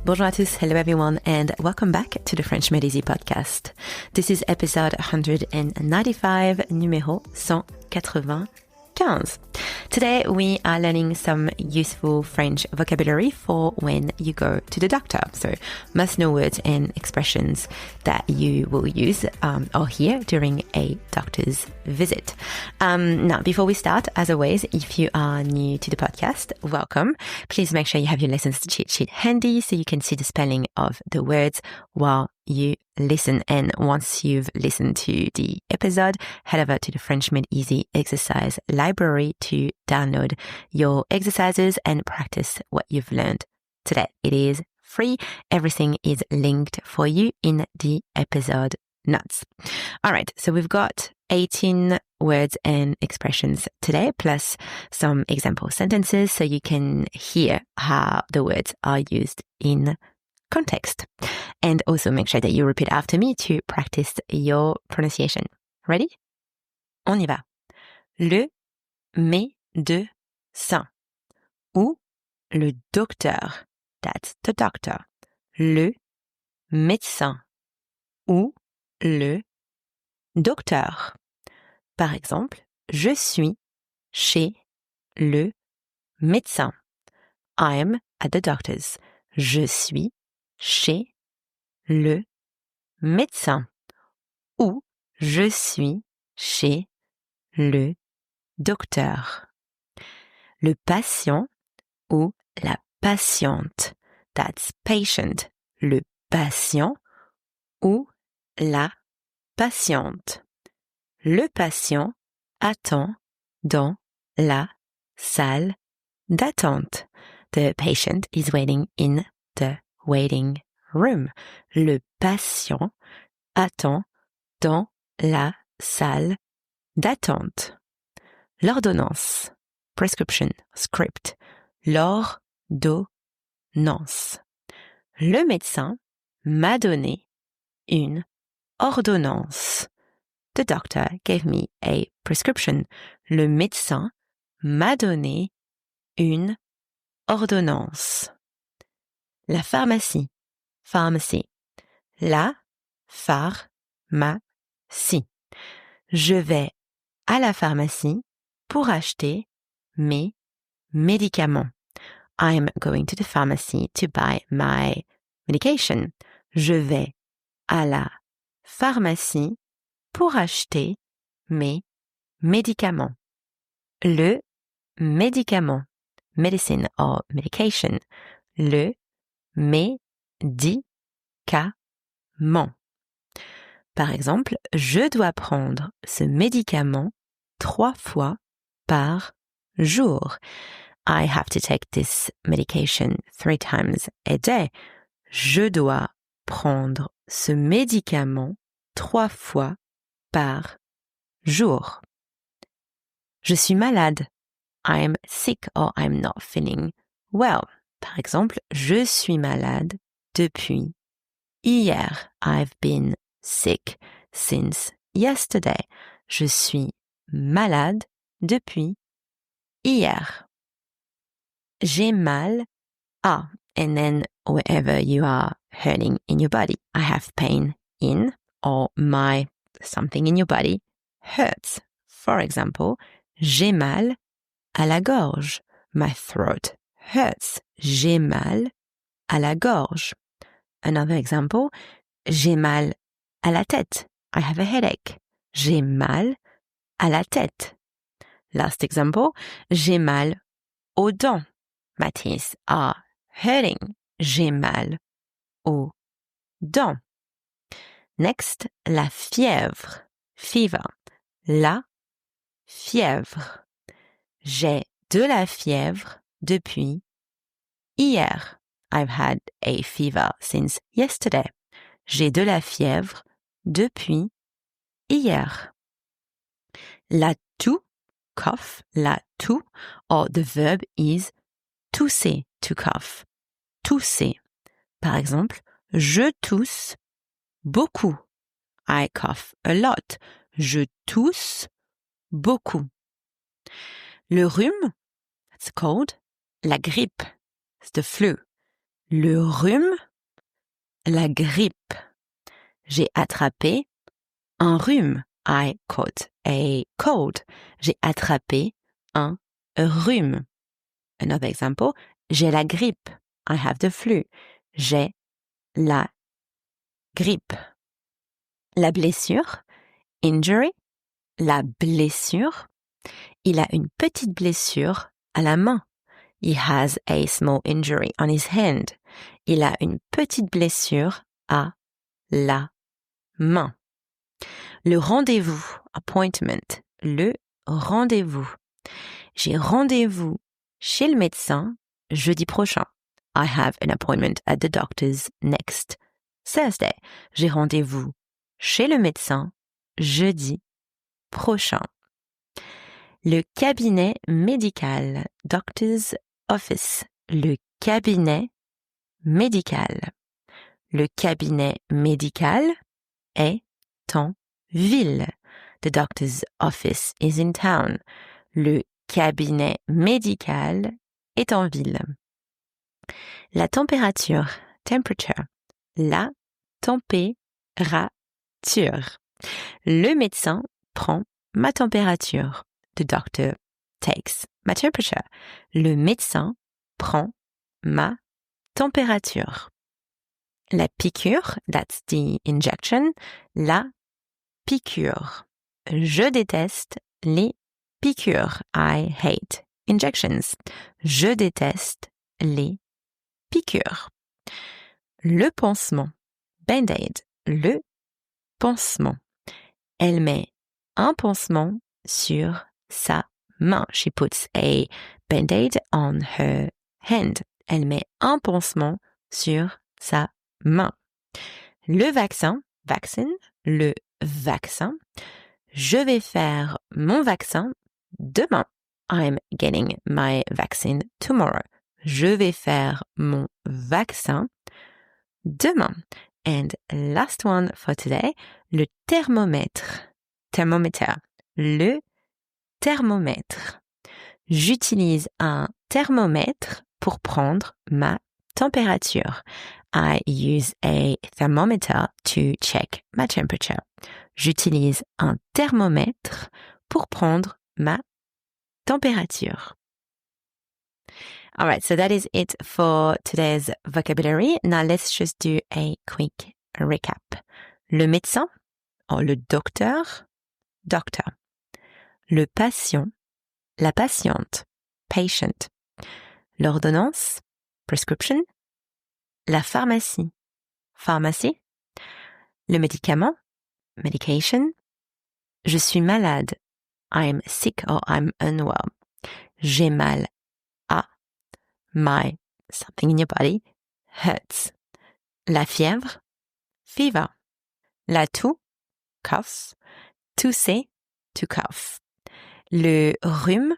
Bonjour à tous, hello everyone, and welcome back to the French Made Easy podcast. This is episode 195, numéro 195. Today we are learning some useful French vocabulary for when you go to the doctor. So must-know words and expressions that you will use or hear during a doctor's visit. Now, before we start, as always, if you are new to the podcast, welcome. Please make sure you have your lessons cheat sheet handy so you can see the spelling of the words while you listen. And once you've listened to the episode, head over to the French Made Easy exercise library to download your exercises and practice what you've learned today. It is free. Everything is linked for you in the episode notes. All right. So we've got 18 words and expressions today, plus some example sentences so you can hear how the words are used in context. And also make sure that you repeat after me to practice your pronunciation. Ready? On y va. Le médecin ou le docteur. That's the doctor. Le médecin ou le docteur. Par exemple, je suis chez le médecin. I'm at the doctor's. Je suis chez le médecin. Ou je suis chez le docteur. Le patient ou la patiente. That's patient. Le patient ou la patiente. Le patient attend dans la salle d'attente. The patient is waiting in the waiting room. Le patient attend dans la salle d'attente. L'ordonnance. Prescription. Script. L'ordonnance. Le médecin m'a donné une ordonnance. The doctor gave me a prescription. Le médecin m'a donné une ordonnance. La pharmacie. Pharmacy. La pharmacie. Je vais à la pharmacie pour acheter mes médicaments. I'm going to the pharmacy to buy my medication. Je vais à la pharmacie pour acheter mes médicaments. Le médicament. Medicine or medication. Le médicament. Par exemple, je dois prendre ce médicament 3 fois par jour. I have to take this medication 3 times a day. Je dois prendre ce médicament 3 fois par jour. Je suis malade. I'm sick or I'm not feeling well. Par exemple, je suis malade depuis hier. I've been sick since yesterday. Je suis malade depuis hier. J'ai mal à, and then wherever you are hurting in your body. I have pain in, or my something in your body hurts. For example, j'ai mal à la gorge. My throat hurts. J'ai mal à la gorge. Another example, j'ai mal à la tête. I have a headache. J'ai mal à la tête. Last example, j'ai mal aux dents. My teeth are hurting. J'ai mal aux dents. Next, la fièvre. Fever. La fièvre. J'ai de la fièvre depuis hier. I've had a fever since yesterday. J'ai de la fièvre depuis hier. La toux, cough, la toux, or the verb is tousser, to cough. Tousser. Par exemple, je tousse beaucoup. I cough a lot. Je tousse beaucoup. Le rhume, it's cold. La grippe, it's the flu. le rhume, la grippe. J'ai attrapé un rhume. I caught a cold. J'ai attrapé un rhume. Another example, j'ai la grippe. I have the flu. J'ai la grippe. La blessure, injury. La blessure. Il a une petite blessure à la main. He has a small injury on his hand. Il a une petite blessure à la main. Le rendez-vous, appointment. Le rendez-vous. J'ai rendez-vous chez le médecin jeudi prochain. I have an appointment at the doctor's next Thursday. J'ai rendez-vous chez le médecin jeudi prochain. Le cabinet médical, doctor's office. Le cabinet médical. Le cabinet médical est en ville. The doctor's office is in town. Le cabinet médical est en ville. La température, temperature. La température. Le médecin prend ma température. The doctor takes my temperature. Le médecin prend ma température. La piqûre, that's the injection. La piqûre. Je déteste les piqûres. I hate injections. Je déteste les piqûres. Le pansement. Band-aid. Le pansement. Elle met un pansement sur sa main. She puts a band-aid on her hand. Elle met un pansement sur sa main. Le vaccin. Vaccine. Le vaccin. Je vais faire mon vaccin demain. I'm getting my vaccine tomorrow. Je vais faire mon vaccin demain. And last one for today, le thermomètre. Thermometer. Le thermomètre. J'utilise un thermomètre pour prendre ma température. I use a thermometer to check my temperature. J'utilise un thermomètre pour prendre ma température. All right, so that is it for today's vocabulary. Now let's just do a quick recap. Le médecin, or le docteur, doctor. Le patient, la patiente, patient. L'ordonnance, prescription. La pharmacie, pharmacy. Le médicament, medication. Je suis malade. I'm sick or I'm unwell. J'ai mal à. My, something in your body, hurts. La fièvre, fever. La toux, cough. Tousser, to cough. Le rhume,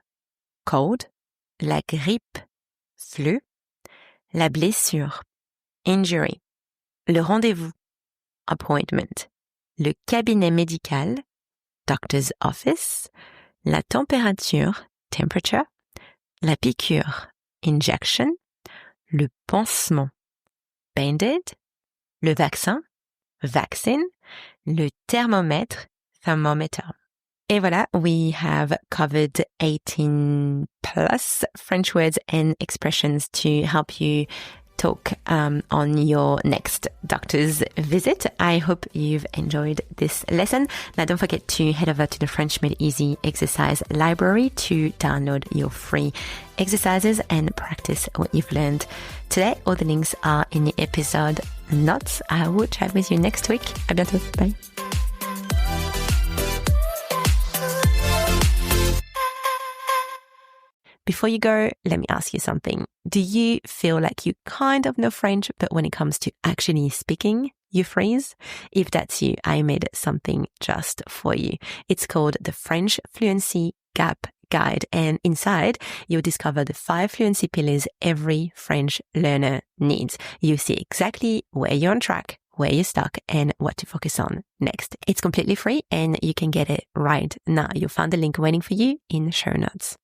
cold. La grippe, flu. La blessure, injury. Le rendez-vous, appointment. Le cabinet médical, doctor's office. La température, temperature. La piqûre, injection. Le pansement, band-aid. Le vaccin, vaccine. Le thermomètre, thermometer. Et voilà, we have covered 18 plus French words and expressions to help you talk on your next doctor's visit. I hope you've enjoyed this lesson. Now don't forget to head over to the French Made Easy exercise library to download your free exercises and practice what you've learned today. All the links are in the episode notes. I will chat with you next week. À bientôt. Bye. Before you go, let me ask you something. Do you feel like you kind of know French, but when it comes to actually speaking, you freeze? If that's you, I made something just for you. It's called the French Fluency Gap Guide. And inside, you'll discover the 5 fluency pillars every French learner needs. You see exactly where you're on track, where you're stuck, and what to focus on next. It's completely free and you can get it right now. You'll find the link waiting for you in the show notes.